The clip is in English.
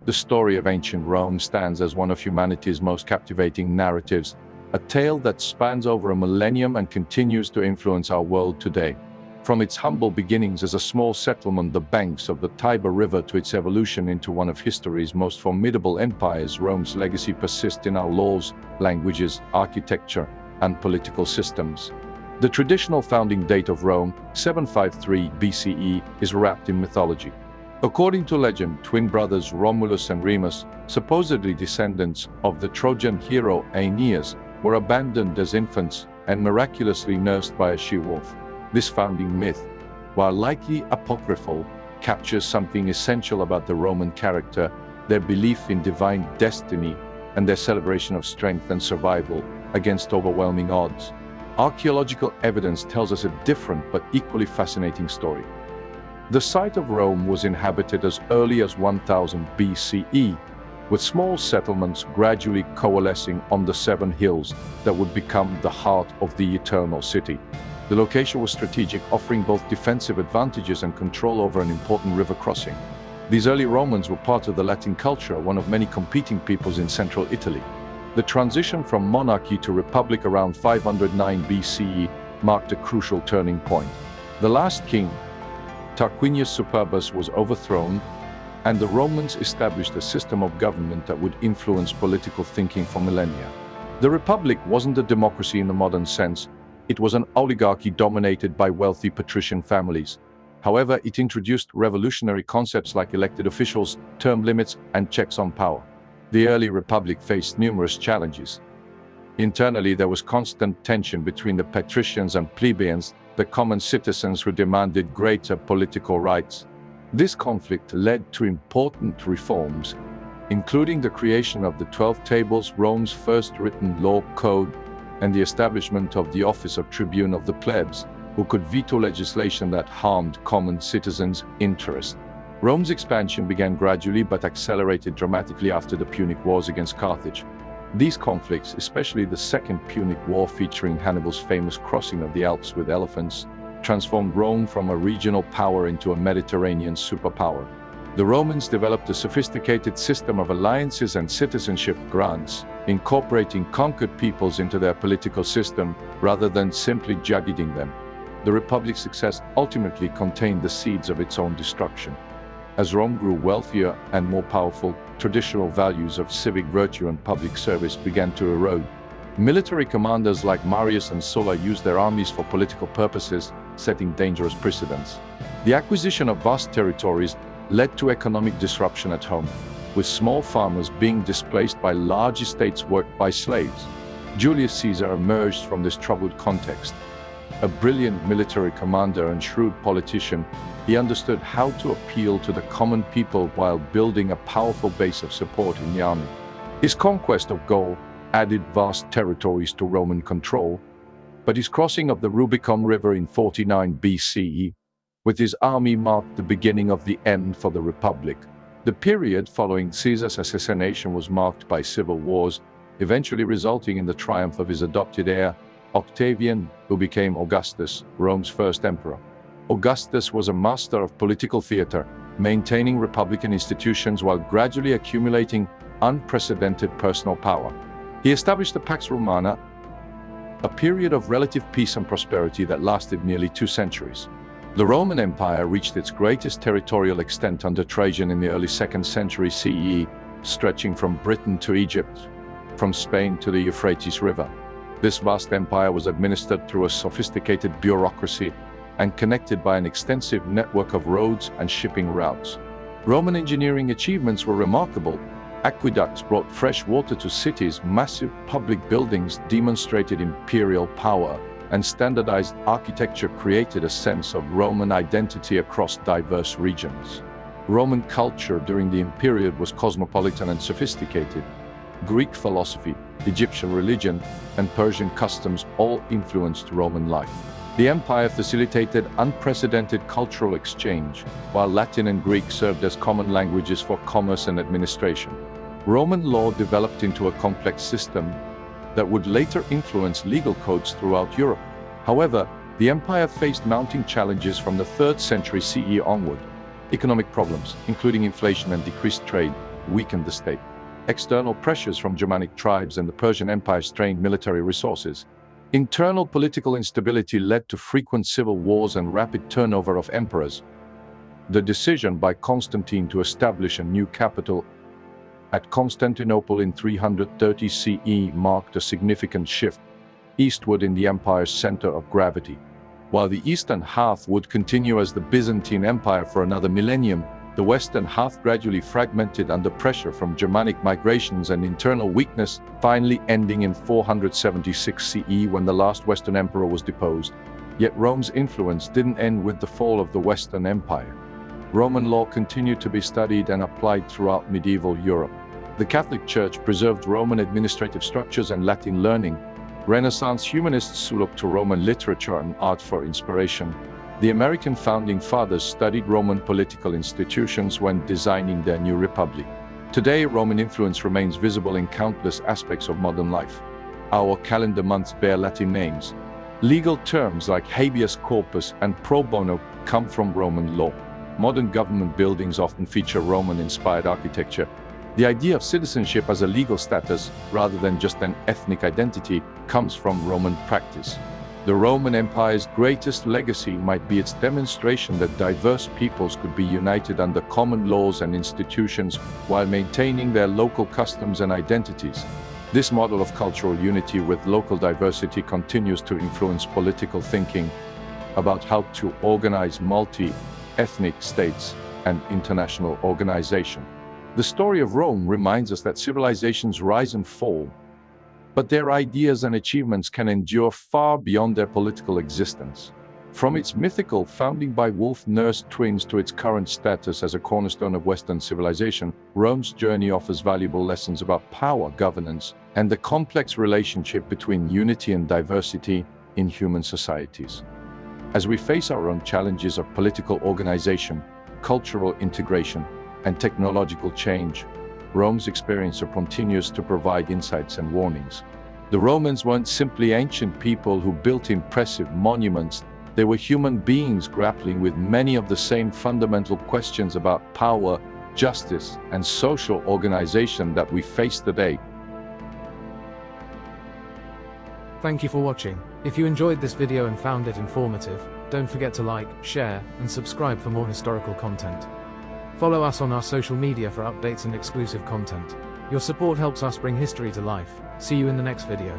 The story of ancient Rome stands as one of humanity's most captivating narratives, a tale that spans over a millennium and continues to influence our world today. From its humble beginnings as a small settlement on the banks of the Tiber River to its evolution into one of history's most formidable empires, Rome's legacy persists in our laws, languages, architecture, and political systems. The traditional founding date of Rome, 753 BCE, is wrapped in mythology. According to legend, twin brothers Romulus and Remus, supposedly descendants of the Trojan hero Aeneas, were abandoned as infants and miraculously nursed by a she-wolf. This founding myth, while likely apocryphal, captures something essential about the Roman character, their belief in divine destiny, and their celebration of strength and survival against overwhelming odds. Archaeological evidence tells us a different but equally fascinating story. The site of Rome was inhabited as early as 1000 BCE, with small settlements gradually coalescing on the 7 hills that would become the heart of the Eternal City. The location was strategic, offering both defensive advantages and control over an important river crossing. These early Romans were part of the Latin culture, one of many competing peoples in central Italy. The transition from monarchy to republic around 509 BCE marked a crucial turning point. The last king, Tarquinius Superbus, was overthrown, and the Romans established a system of government that would influence political thinking for millennia. The Republic wasn't a democracy in the modern sense. It was an oligarchy dominated by wealthy patrician families. However, it introduced revolutionary concepts like elected officials, term limits, and checks on power. The early Republic faced numerous challenges. Internally, there was constant tension between the patricians and plebeians, the common citizens who demanded greater political rights. This conflict led to important reforms, including the creation of the 12 Tables, Rome's first written law code, and the establishment of the office of tribune of the plebs, who could veto legislation that harmed common citizens' interests. Rome's expansion began gradually but accelerated dramatically after the Punic Wars against Carthage. These conflicts, especially the Second Punic War featuring Hannibal's famous crossing of the Alps with elephants, transformed Rome from a regional power into a Mediterranean superpower. The Romans developed a sophisticated system of alliances and citizenship grants, incorporating conquered peoples into their political system rather than simply juggling them. The Republic's success ultimately contained the seeds of its own destruction. As Rome grew wealthier and more powerful, traditional values of civic virtue and public service began to erode. Military commanders like Marius and Sulla used their armies for political purposes, setting dangerous precedents. The acquisition of vast territories led to economic disruption at home, with small farmers being displaced by large estates worked by slaves. Julius Caesar emerged from this troubled context. A brilliant military commander and shrewd politician, he understood how to appeal to the common people while building a powerful base of support in the army. His conquest of Gaul added vast territories to Roman control, but his crossing of the Rubicon River in 49 BCE with his army marked the beginning of the end for the Republic. The period following Caesar's assassination was marked by civil wars, eventually resulting in the triumph of his adopted heir, Octavian, who became Augustus, Rome's first emperor. Augustus was a master of political theater, maintaining republican institutions while gradually accumulating unprecedented personal power. He established the Pax Romana, a period of relative peace and prosperity that lasted nearly 2 centuries. The Roman Empire reached its greatest territorial extent under Trajan in the early 2nd century CE, stretching from Britain to Egypt, from Spain to the Euphrates River. This vast empire was administered through a sophisticated bureaucracy and connected by an extensive network of roads and shipping routes. Roman engineering achievements were remarkable. Aqueducts brought fresh water to cities, massive public buildings demonstrated imperial power, and standardized architecture created a sense of Roman identity across diverse regions. Roman culture during the period was cosmopolitan and sophisticated. Greek philosophy, Egyptian religion, and Persian customs all influenced Roman life. The empire facilitated unprecedented cultural exchange, while Latin and Greek served as common languages for commerce and administration. Roman law developed into a complex system that would later influence legal codes throughout Europe. However, the empire faced mounting challenges from the 3rd century CE onward. Economic problems, including inflation and decreased trade, weakened the state. External pressures from Germanic tribes and the Persian Empire strained military resources. Internal political instability led to frequent civil wars and rapid turnover of emperors. The decision by Constantine to establish a new capital at Constantinople in 330 CE marked a significant shift eastward in the empire's center of gravity. While the eastern half would continue as the Byzantine Empire for another millennium, the western half gradually fragmented under pressure from Germanic migrations and internal weakness, finally ending in 476 CE when the last Western emperor was deposed. Yet Rome's influence didn't end with the fall of the Western Empire. Roman law continued to be studied and applied throughout medieval Europe. The Catholic Church preserved Roman administrative structures and Latin learning. Renaissance humanists looked to Roman literature and art for inspiration. The American founding fathers studied Roman political institutions when designing their new republic. Today, Roman influence remains visible in countless aspects of modern life. Our calendar months bear Latin names. Legal terms like habeas corpus and pro bono come from Roman law. Modern government buildings often feature Roman-inspired architecture. The idea of citizenship as a legal status, rather than just an ethnic identity, comes from Roman practice. The Roman Empire's greatest legacy might be its demonstration that diverse peoples could be united under common laws and institutions while maintaining their local customs and identities. This model of cultural unity with local diversity continues to influence political thinking about how to organize multi-ethnic states and international organization. The story of Rome reminds us that civilizations rise and fall, but their ideas and achievements can endure far beyond their political existence. From its mythical founding by wolf-nursed twins to its current status as a cornerstone of Western civilization, Rome's journey offers valuable lessons about power, governance, and the complex relationship between unity and diversity in human societies. As we face our own challenges of political organization, cultural integration, and technological change, Rome's experience continues to provide insights and warnings. The Romans weren't simply ancient people who built impressive monuments. They were human beings grappling with many of the same fundamental questions about power, justice, and social organization that we face today. Thank you for watching. If you enjoyed this video and found it informative, don't forget to like, share, and subscribe for more historical content. Follow us on our social media for updates and exclusive content. Your support helps us bring history to life. See you in the next video.